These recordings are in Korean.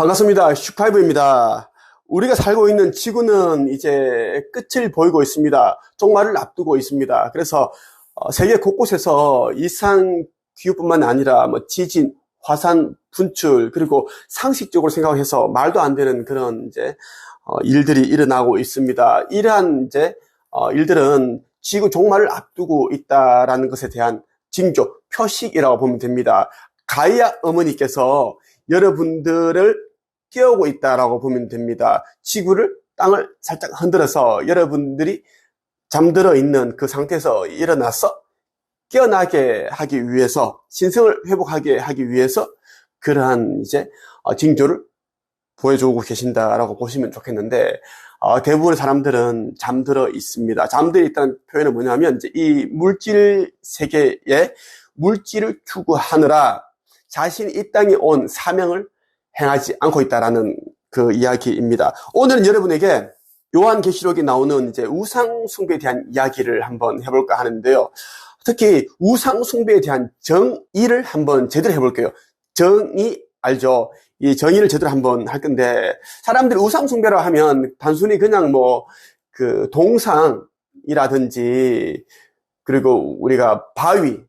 반갑습니다. 슈카이브입니다. 우리가 살고 있는 지구는 이제 끝을 보이고 있습니다. 종말을 앞두고 있습니다. 그래서 세계 곳곳에서 이상기후뿐만 아니라 지진, 화산 분출, 그리고 상식적으로 생각해서 말도 안 되는 그런 이제 일들이 일어나고 있습니다. 이러한 이제 일들은 지구 종말을 앞두고 있다라는 것에 대한 징조, 표식이라고 보면 됩니다. 가이아 어머니께서 여러분들을 깨우고 있다라고 보면 됩니다. 지구를, 땅을 살짝 흔들어서 여러분들이 잠들어 있는 그 상태에서 일어나서 깨어나게 하기 위해서, 신성을 회복하게 하기 위해서 그러한 이제 징조를 보여주고 계신다라고 보시면 좋겠는데, 대부분의 사람들은 잠들어 있습니다. 잠들어 있다는 표현은 뭐냐면, 이제 이 물질 세계에 물질을 추구하느라 자신이 이 땅에 온 사명을 행하지 않고 있다라는 그 이야기입니다. 오늘은 여러분에게 요한계시록에 나오는 이제 우상 숭배에 대한 이야기를 한번 해볼까 하는데요. 특히 우상 숭배에 대한 정의를 한번 제대로 해볼게요. 정의 알죠? 이 정의를 제대로 한번 할 건데, 사람들이 우상 숭배라 하면 단순히 그냥 그 동상이라든지, 그리고 우리가 바위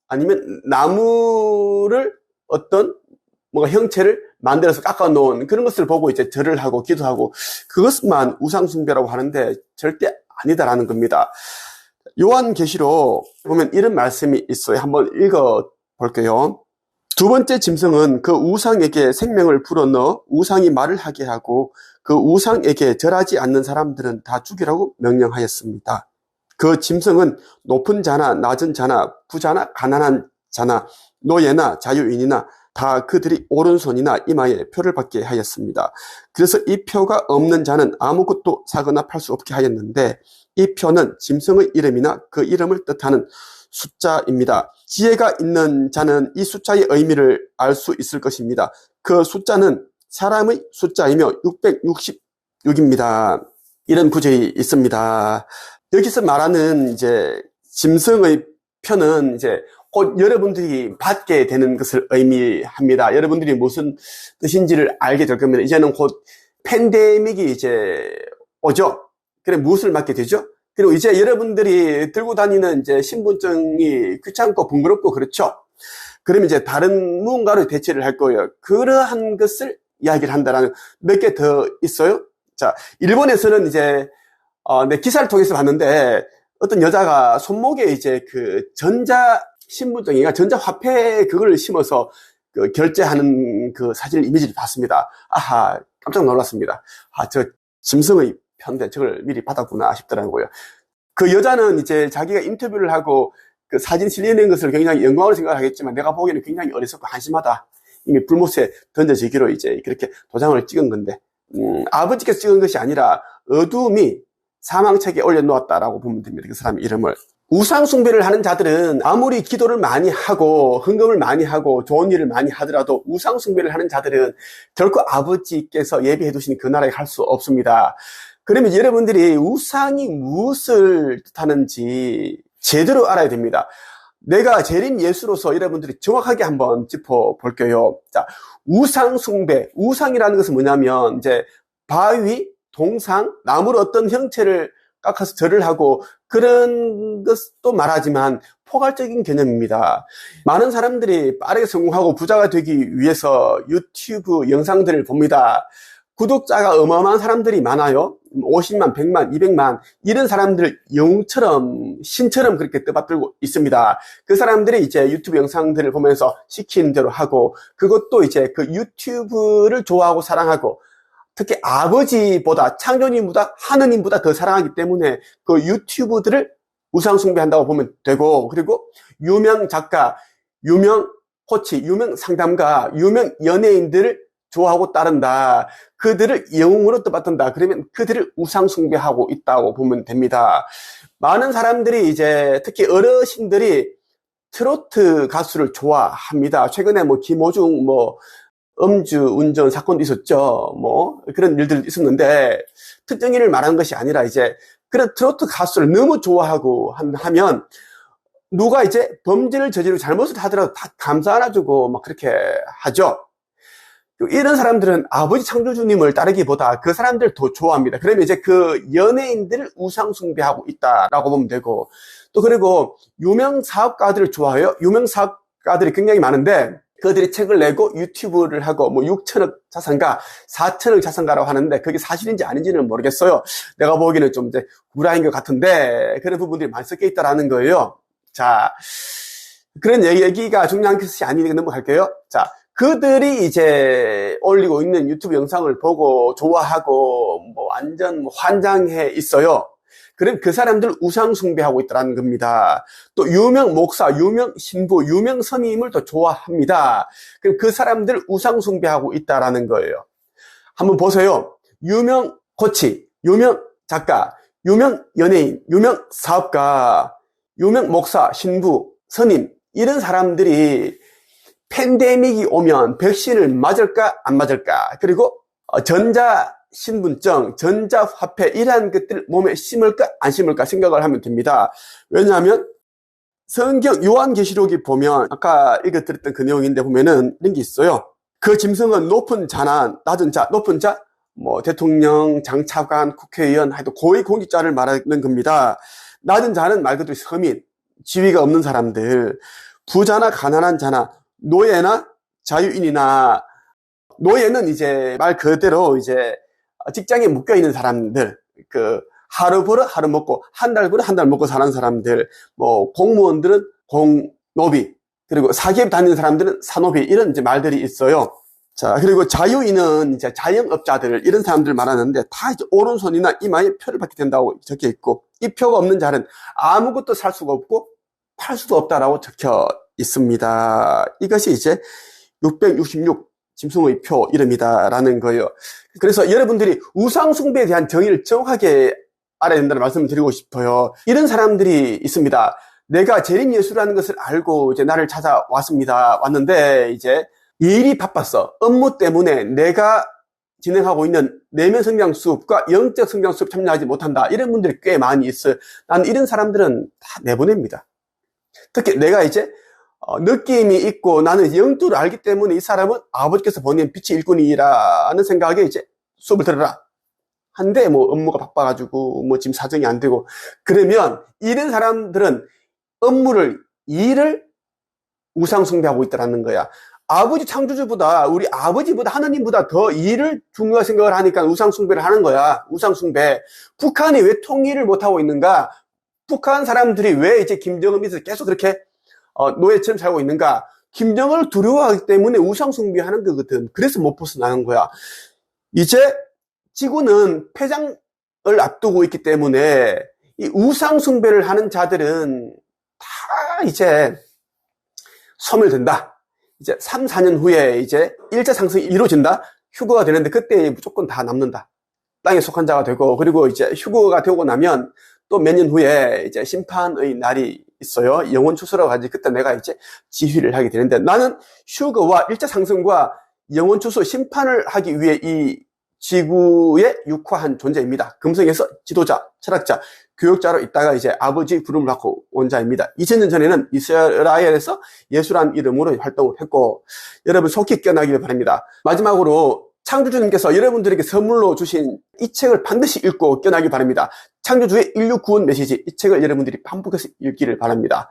아니면 나무를 어떤 뭔가 형체를 만들어서 깎아 놓은 그런 것을 보고 이제 절을 하고 기도하고, 그것만 우상숭배라고 하는데 절대 아니다라는 겁니다. 요한계시록 보면 이런 말씀이 있어요. 한번 읽어 볼게요. 두 번째 짐승은 그 우상에게 생명을 불어넣어 우상이 말을 하게 하고 그 우상에게 절하지 않는 사람들은 다 죽이라고 명령하였습니다. 그 짐승은 높은 자나 낮은 자나 부자나 가난한 자나 노예나 자유인이나 다 그들이 오른손이나 이마에 표를 받게 하였습니다. 그래서 이 표가 없는 자는 아무것도 사거나 팔 수 없게 하였는데, 이 표는 짐승의 이름이나 그 이름을 뜻하는 숫자입니다. 지혜가 있는 자는 이 숫자의 의미를 알 수 있을 것입니다. 그 숫자는 사람의 숫자이며 666입니다. 이런 구절이 있습니다. 여기서 말하는 이제 짐승의 표는 이제 곧 여러분들이 받게 되는 것을 의미합니다. 여러분들이 무슨 뜻인지를 알게 될 겁니다. 이제는 곧 팬데믹이 이제 오죠. 그래 무엇을 맡게 되죠? 그리고 이제 여러분들이 들고 다니는 이제 신분증이 귀찮고 번거롭고 그렇죠. 그러면 이제 다른 무언가로 대체를 할 거예요. 그러한 것을 이야기를 한다라는 몇 개 더 있어요. 자, 일본에서는 이제 내 기사를 통해서 봤는데 어떤 여자가 손목에 이제 그 신분증이가 전자화폐 그걸 심어서 그 결제하는 그 사진 이미지를 봤습니다. 아하, 깜짝 놀랐습니다. 저 짐승의 편데 저걸 미리 받았구나 싶더라고요. 그 여자는 이제 자기가 인터뷰를 하고 그 사진 실리는 것을 굉장히 영광으로 생각하겠지만 내가 보기에는 굉장히 어리석고 한심하다. 이미 불못에 던져지기로 이제 그렇게 도장을 찍은 건데, 아버지께서 찍은 것이 아니라 어둠이 사망책에 올려놓았다라고 보면 됩니다. 그 사람의 이름을. 우상숭배를 하는 자들은 아무리 기도를 많이 하고 헌금을 많이 하고 좋은 일을 많이 하더라도 우상숭배를 하는 자들은 결코 아버지께서 예비해 두신 그 나라에 갈 수 없습니다. 그러면 여러분들이 우상이 무엇을 뜻하는지 제대로 알아야 됩니다. 내가 재림 예수로서 여러분들이 정확하게 한번 짚어볼게요. 자, 우상숭배, 우상이라는 것은 뭐냐면 이제 바위, 동상, 나무로 어떤 형체를 깎아서 절을 하고 그런 것도 말하지만 포괄적인 개념입니다. 많은 사람들이 빠르게 성공하고 부자가 되기 위해서 유튜브 영상들을 봅니다. 구독자가 어마어마한 사람들이 많아요. 50만, 100만, 200만 이런 사람들 영웅처럼 신처럼 그렇게 떠받들고 있습니다. 그 사람들이 이제 유튜브 영상들을 보면서 시키는 대로 하고, 그것도 이제 그 유튜브를 좋아하고 사랑하고, 특히 아버지보다 창조님보다 하느님보다 더 사랑하기 때문에 그 유튜브들을 우상숭배한다고 보면 되고, 그리고 유명 작가, 유명 코치, 유명 상담가, 유명 연예인들을 좋아하고 따른다. 그들을 영웅으로 떠받든다. 그러면 그들을 우상숭배하고 있다고 보면 됩니다. 많은 사람들이 이제 특히 어르신들이 트로트 가수를 좋아합니다. 최근에 김호중 음주 운전 사건도 있었죠. 그런 일들도 있었는데, 특정인을 말하는 것이 아니라 이제 그런 트로트 가수를 너무 좋아하고 하면 누가 이제 범죄를 저지르고 잘못을 하더라도 다 감사 안아주고 막 그렇게 하죠. 이런 사람들은 아버지 창조주님을 따르기보다 그 사람들을 더 좋아합니다. 그러면 이제 그 연예인들을 우상숭배하고 있다라고 보면 되고, 또 그리고 유명 사업가들을 좋아해요. 유명 사업가들이 굉장히 많은데 그들이 책을 내고 유튜브를 하고 뭐 6천억 자산가, 4천억 자산가라고 하는데 그게 사실인지 아닌지는 모르겠어요. 내가 보기에는 좀 이제 구라인 것 같은데 그런 부분들이 많이 섞여 있다라는 거예요. 자, 그런 얘기가 중요한 것이 아니니까 넘어갈게요. 자, 그들이 이제 올리고 있는 유튜브 영상을 보고 좋아하고 뭐 완전 환장해 있어요. 그럼 그 사람들 우상 숭배하고 있다는 겁니다. 또 유명 목사, 유명 신부, 유명 스님을 또 좋아합니다. 그럼 그 사람들 우상 숭배하고 있다는 거예요. 한번 보세요. 유명 코치, 유명 작가, 유명 연예인, 유명 사업가, 유명 목사, 신부, 스님 이런 사람들이 팬데믹이 오면 백신을 맞을까 안 맞을까, 그리고 전자신분증, 전자화폐 이러한 것들을 몸에 심을까 안 심을까 생각을 하면 됩니다. 왜냐하면 성경 요한계시록이 보면 아까 읽어드렸던 그 내용인데 보면은 이런 게 있어요. 그 짐승은 높은 자나 낮은 자, 높은 자 뭐 대통령, 장차관, 국회의원 하여튼 고위 공직자를 말하는 겁니다. 낮은 자는 말 그대로 서민, 지위가 없는 사람들, 부자나 가난한 자나 노예나 자유인이나, 노예는 이제 말 그대로 이제 직장에 묶여 있는 사람들, 그 하루 벌어 하루 먹고 한 달 벌어 한 달 먹고 사는 사람들, 뭐 공무원들은 공노비, 그리고 사기업 다니는 사람들은 사노비, 이런 이제 말들이 있어요. 자, 그리고 자유인은 이제 자영업자들 이런 사람들 말하는데 다 이제 오른손이나 이마에 표를 받게 된다고 적혀 있고, 이 표가 없는 자는 아무것도 살 수가 없고 팔 수도 없다라고 적혀 있습니다. 이것이 이제 666 짐승의 표 이름이다라는 거예요. 그래서 여러분들이 우상숭배에 대한 정의를 정확하게 알아야 된다는 말씀을 드리고 싶어요. 이런 사람들이 있습니다. 내가 재림 예수라는 것을 알고 이제 나를 찾아왔습니다. 왔는데 이제 일이 바빴어. 업무 때문에 내가 진행하고 있는 내면 성장 수업과 영적 성장 수업 참여하지 못한다. 이런 분들이 꽤 많이 있어요. 나는 이런 사람들은 다 내보냅니다. 특히 내가 이제 느낌이 있고 나는 영도를 알기 때문에 이 사람은 아버지께서 보낸 빛의 일꾼이라는 생각에 이제 수업을 들어라. 한데 뭐 업무가 바빠가지고 뭐 지금 사정이 안 되고, 그러면 이런 사람들은 일을 우상숭배하고 있다는 거야. 아버지 창조주보다, 우리 아버지보다, 하나님보다 더 일을 중요하게 생각을 하니까 우상숭배를 하는 거야. 우상숭배. 북한이 왜 통일을 못하고 있는가? 북한 사람들이 왜 이제 김정은 밑에서 계속 그렇게 노예처럼 살고 있는가? 김정은을 두려워하기 때문에 우상숭배하는 거거든. 그래서 못 벗어나는 거야. 이제 지구는 폐장을 앞두고 있기 때문에 이 우상숭배를 하는 자들은 다 이제 소멸된다. 이제 3, 4년 후에 이제 일자 상승이 이루어진다. 휴거가 되는데 그때 무조건 다 남는다. 땅에 속한 자가 되고, 그리고 이제 휴거가 되고 나면 또 몇 년 후에 이제 심판의 날이 있어요. 영원 추수라고 하지. 그때 내가 이제 지휘를 하게 되는데, 나는 휴거와 일자 상승과 영원 추수 심판을 하기 위해 이 지구에 육화한 존재입니다. 금성에서 지도자, 철학자, 교육자로 있다가 이제 아버지 부름을 받고 온 자입니다. 2000년 전에는 이스라엘에서 예수라는 이름으로 활동을 했고, 여러분 속히 깨어나기를 바랍니다. 마지막으로 창조주님께서 여러분들에게 선물로 주신 이 책을 반드시 읽고 깨어나기 바랍니다. 창조주의 인류 구원 메시지, 이 책을 여러분들이 반복해서 읽기를 바랍니다.